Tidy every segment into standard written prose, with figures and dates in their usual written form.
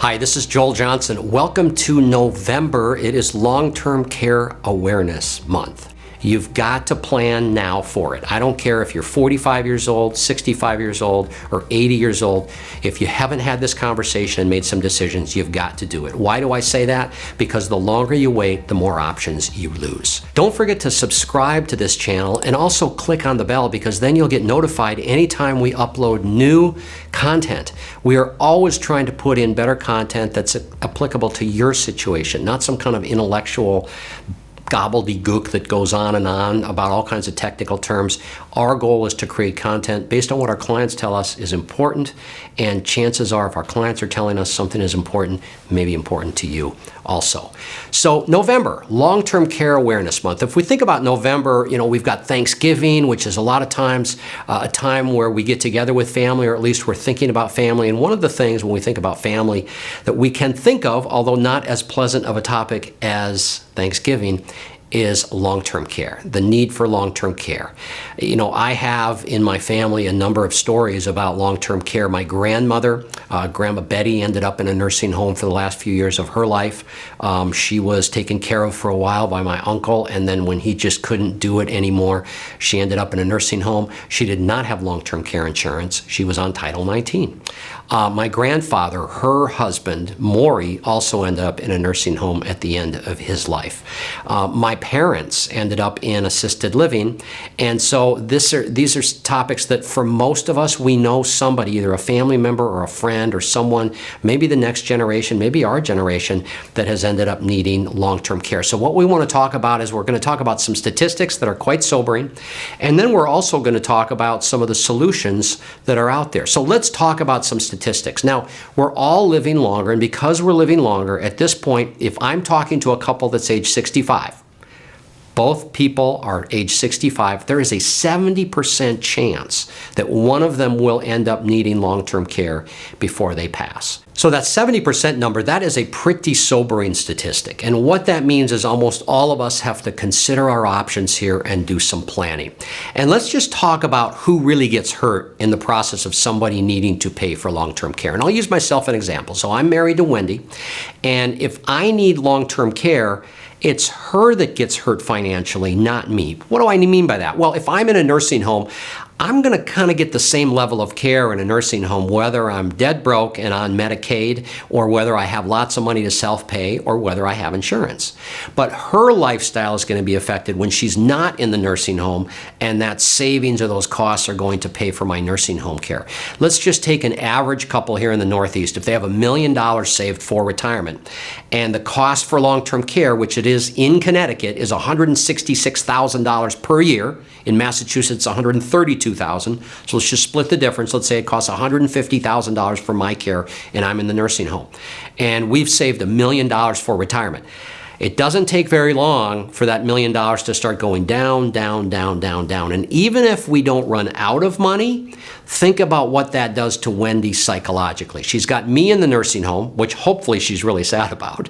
Hi, this is Joel Johnson. Welcome to November. It is Long-Term Care Awareness Month. You've got to plan now for it. I don't care if you're 45 years old, 65 years old, or 80 years old. If you haven't had this conversation and made some decisions, you've got to do it. Why do I say that? Because the longer you wait, the more options you lose. Don't forget to subscribe to this channel and also click on the bell, because then you'll get notified anytime we upload new content. We are always trying to put in better content that's applicable to your situation, not some kind of intellectual gobbledygook that goes on and on about all kinds of technical terms. Our goal is to create content based on what our clients tell us is important, and chances are if our clients are telling us something is important, it may be important to you also. So November, Long-Term Care Awareness Month. If we think about November, we've got Thanksgiving, which is a lot of times a time where we get together with family, or at least we're thinking about family. And one of the things when we think about family that we can think of, although not as pleasant of a topic as Thanksgiving, is long-term care, the need for long-term care. I have in my family a number of stories about long-term care. My grandmother, Grandma Betty, ended up in a nursing home for the last few years of her life. She was taken care of for a while by my uncle, and then when he just couldn't do it anymore, she ended up in a nursing home. She did not have long-term care insurance. She was on Title 19. My grandfather, her husband, Maury, also ended up in a nursing home at the end of his life. My parents ended up in assisted living, and so these are topics that for most of us, we know somebody, either a family member or a friend or someone, maybe the next generation, maybe our generation, that has ended up needing long-term care. So what we want to talk about is we're going to talk about some statistics that are quite sobering, and then we're also going to talk about some of the solutions that are out there. So let's talk about some statistics. Now, we're all living longer, and because we're living longer, at this point, if I'm talking to a couple that's age 65, both people are age 65, there is a 70% chance that one of them will end up needing long-term care before they pass. So that 70% number, that is a pretty sobering statistic. And what that means is almost all of us have to consider our options here and do some planning. And let's just talk about who really gets hurt in the process of somebody needing to pay for long-term care. And I'll use myself as an example. So I'm married to Wendy, and if I need long-term care, it's her that gets hurt financially, not me. What do I mean by that? Well, if I'm in a nursing home, I'm going to kind of get the same level of care in a nursing home, whether I'm dead broke and on Medicaid, or whether I have lots of money to self-pay, or whether I have insurance. But her lifestyle is going to be affected when she's not in the nursing home, and that savings or those costs are going to pay for my nursing home care. Let's just take an average couple here in the Northeast. If they have $1 million saved for retirement, and the cost for long-term care, which it is in Connecticut, is $166,000 per year. In Massachusetts, $132,000. So let's just split the difference. Let's say it costs $150,000 for my care, and I'm in the nursing home. And we've saved $1 million for retirement. It doesn't take very long for that $1 million to start going down, down, down, down, down. And even if we don't run out of money, think about what that does to Wendy psychologically. She's got me in the nursing home, which hopefully she's really sad about.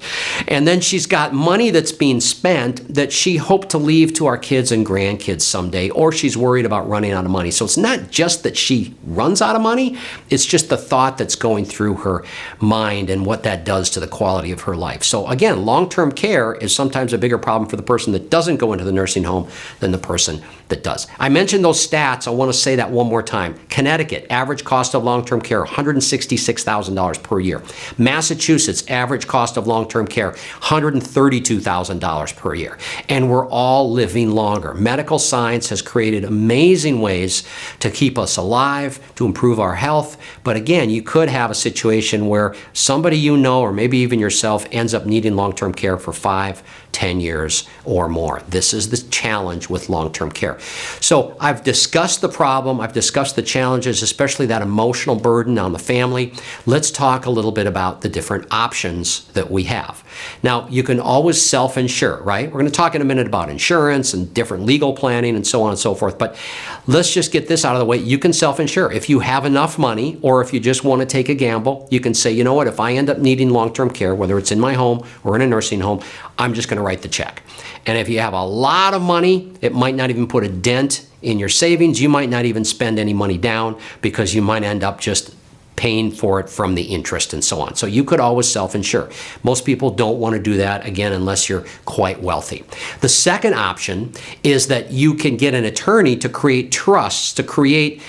And then she's got money that's being spent that she hoped to leave to our kids and grandkids someday, or she's worried about running out of money. So it's not just that she runs out of money, it's just the thought that's going through her mind and what that does to the quality of her life. So again, long-term care is sometimes a bigger problem for the person that doesn't go into the nursing home than the person that does. I mentioned those stats. I want to say that one more time. Connecticut, average cost of long-term care, $166,000 per year. Massachusetts, average cost of long-term care, $132,000 per year. And we're all living longer. Medical science has created amazing ways to keep us alive, to improve our health. But again, you could have a situation where somebody you know, or maybe even yourself, ends up needing long-term care for 5, 10 years or more. This is the challenge with long-term care. So I've discussed the problem, I've discussed the challenges, especially that emotional burden on the family. Let's talk a little bit about the different options that we have. Now, you can always self-insure, right? We're going to talk in a minute about insurance and different legal planning and so on and so forth, but let's just get this out of the way. You can self-insure. If you have enough money, or if you just want to take a gamble, you can say, you know what, if I end up needing long-term care, whether it's in my home or in a nursing home, I'm just going to write the check. And if you have a lot of money, it might not even put a dent in your savings. You might not even spend any money down, because you might end up just paying for it from the interest and so on. So you could always self-insure. Most people don't want to do that, again, unless you're quite wealthy. The second option is that you can get an attorney to create trusts, to create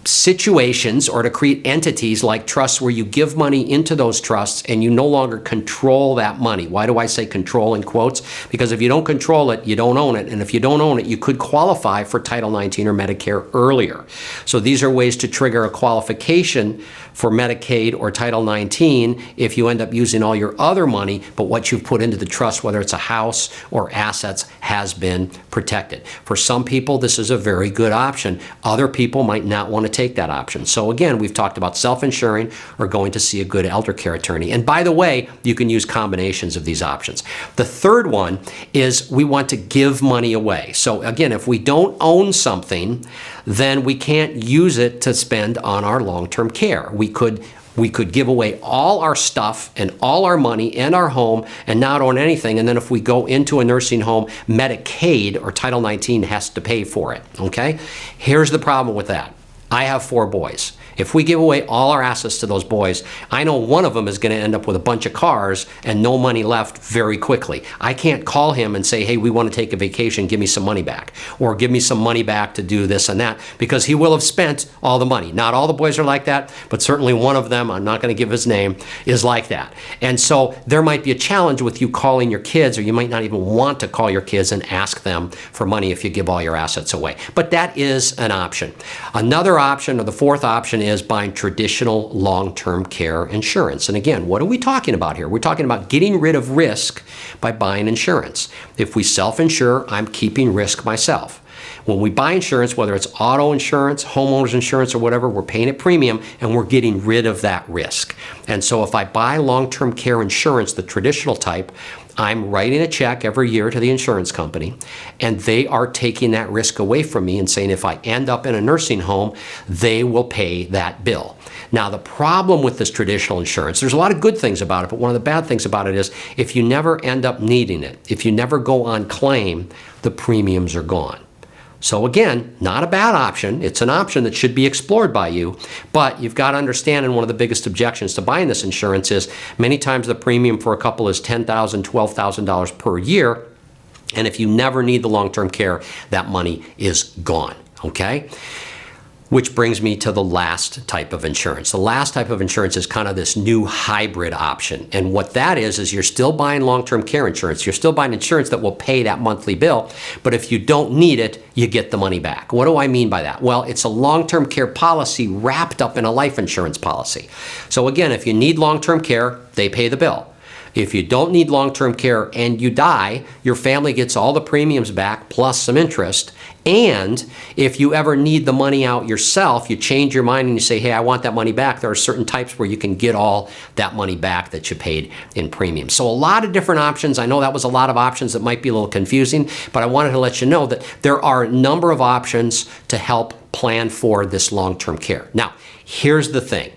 situations or to create entities like trusts where you give money into those trusts and you no longer control that money. Why do I say control in quotes? Because if you don't control it, you don't own it. And if you don't own it, you could qualify for Title 19 or Medicare earlier. So these are ways to trigger a qualification for Medicaid or Title 19 if you end up using all your other money, but what you've put into the trust, whether it's a house or assets, has been protected. For some people, this is a very good option. Other people might not want to take that option. So again, we've talked about self-insuring or going to see a good elder care attorney. And by the way, you can use combinations of these options. The third one is we want to give money away. So again, if we don't own something, then we can't use it to spend on our long-term care. We could give away all our stuff and all our money and our home and not own anything. And then if we go into a nursing home, Medicaid or Title 19 has to pay for it, okay? Here's the problem with that. I have 4 boys. If we give away all our assets to those boys, I know one of them is going to end up with a bunch of cars and no money left very quickly. I can't call him and say, hey, we want to take a vacation, give me some money back, or give me some money back to do this and that, because he will have spent all the money. Not all the boys are like that, but certainly one of them, I'm not going to give his name, is like that. And so there might be a challenge with you calling your kids, or you might not even want to call your kids and ask them for money if you give all your assets away. But that is an option. Another option, or the fourth option, is buying traditional long-term care insurance. And again, what are we talking about here? We're talking about getting rid of risk by buying insurance. If we self-insure, I'm keeping risk myself. When we buy insurance, whether it's auto insurance, homeowners insurance, or whatever, we're paying a premium and we're getting rid of that risk. And so if I buy long-term care insurance, the traditional type, I'm writing a check every year to the insurance company, and they are taking that risk away from me and saying if I end up in a nursing home, they will pay that bill. Now, the problem with this traditional insurance, there's a lot of good things about it, but one of the bad things about it is if you never end up needing it, if you never go on claim, the premiums are gone. So again, not a bad option. It's an option that should be explored by you, but you've got to understand, and one of the biggest objections to buying this insurance is many times the premium for a couple is $10,000, $12,000 per year, and if you never need the long-term care, that money is gone, okay? Which brings me to the last type of insurance. The last type of insurance is kind of this new hybrid option. And what that is you're still buying long-term care insurance. You're still buying insurance that will pay that monthly bill, but if you don't need it, you get the money back. What do I mean by that? Well, it's a long-term care policy wrapped up in a life insurance policy. So again, if you need long-term care, they pay the bill. If you don't need long-term care and you die, your family gets all the premiums back plus some interest. And if you ever need the money out yourself, you change your mind and you say, hey, I want that money back, there are certain types where you can get all that money back that you paid in premiums. So a lot of different options. I know that was a lot of options that might be a little confusing, but I wanted to let you know that there are a number of options to help plan for this long-term care. Now, here's the thing.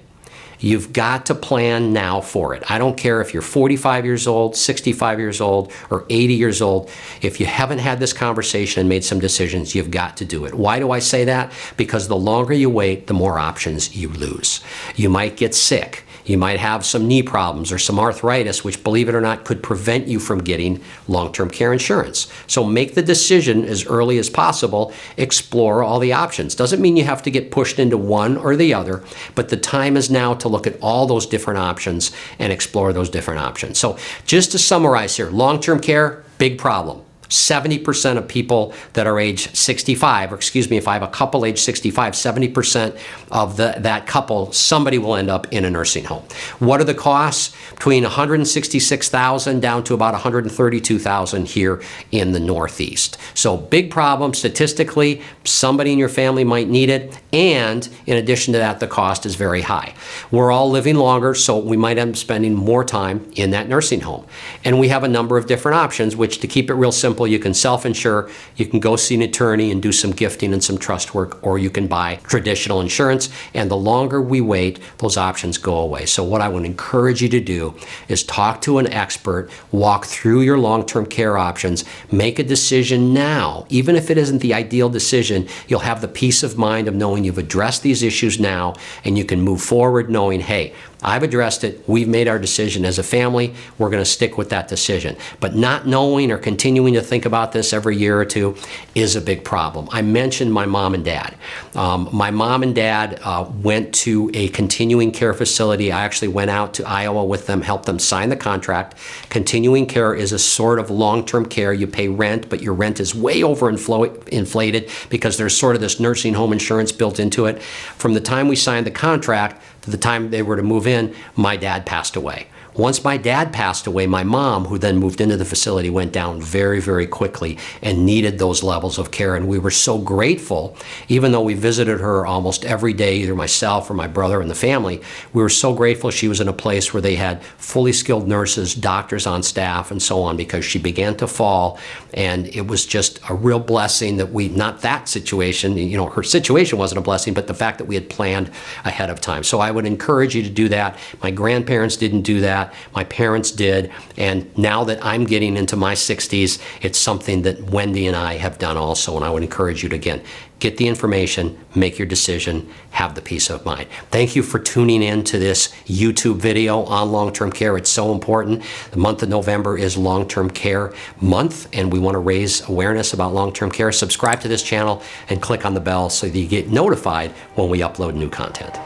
You've got to plan now for it. I don't care if you're 45 years old, 65 years old, or 80 years old. If you haven't had this conversation and made some decisions, you've got to do it. Why do I say that? Because the longer you wait, the more options you lose. You might get sick. You might have some knee problems or some arthritis, which, believe it or not, could prevent you from getting long-term care insurance. So make the decision as early as possible. Explore all the options. Doesn't mean you have to get pushed into one or the other, but the time is now to look at all those different options and explore those different options. So just to summarize here, long-term care, big problem. 70% of people that are age 65, or excuse me, if I have a couple age 65, 70% of that couple, somebody will end up in a nursing home. What are the costs? Between $166,000 down to about $132,000 here in the Northeast. So big problem statistically. Somebody in your family might need it, and in addition to that, the cost is very high. We're all living longer, so we might end up spending more time in that nursing home. And we have a number of different options, which, to keep it real simple, simple. You can self-insure, you can go see an attorney and do some gifting and some trust work, or you can buy traditional insurance. And the longer we wait, those options go away. So what I would encourage you to do is talk to an expert, walk through your long-term care options, make a decision now. Even if it isn't the ideal decision, you'll have the peace of mind of knowing you've addressed these issues now, and you can move forward knowing, hey, I've addressed it, we've made our decision as a family, we're going to stick with that decision. But not knowing or continuing to think about this every year or two is a big problem. I mentioned my mom and dad. My mom and dad went to a continuing care facility. I actually went out to Iowa with them, helped them sign the contract. Continuing care is a sort of long-term care. You pay rent, but your rent is way over inflated because there's sort of this nursing home insurance built into it. From the time we signed the contract to the time they were to move in, my dad passed away. Once my dad passed away, my mom, who then moved into the facility, went down very, very quickly and needed those levels of care. And we were so grateful, even though we visited her almost every day, either myself or my brother and the family, we were so grateful she was in a place where they had fully skilled nurses, doctors on staff, and so on, because she began to fall. And it was just a real blessing that not that situation, her situation wasn't a blessing, but the fact that we had planned ahead of time. So I would encourage you to do that. My grandparents didn't do that. My parents did, and now that I'm getting into my 60s, it's something that Wendy and I have done also, and I would encourage you to, again, get the information, make your decision, have the peace of mind. Thank you for tuning in to this YouTube video on long-term care. It's so important. The month of November is Long-Term Care Month, and we want to raise awareness about long-term care. Subscribe to this channel and click on the bell so that you get notified when we upload new content.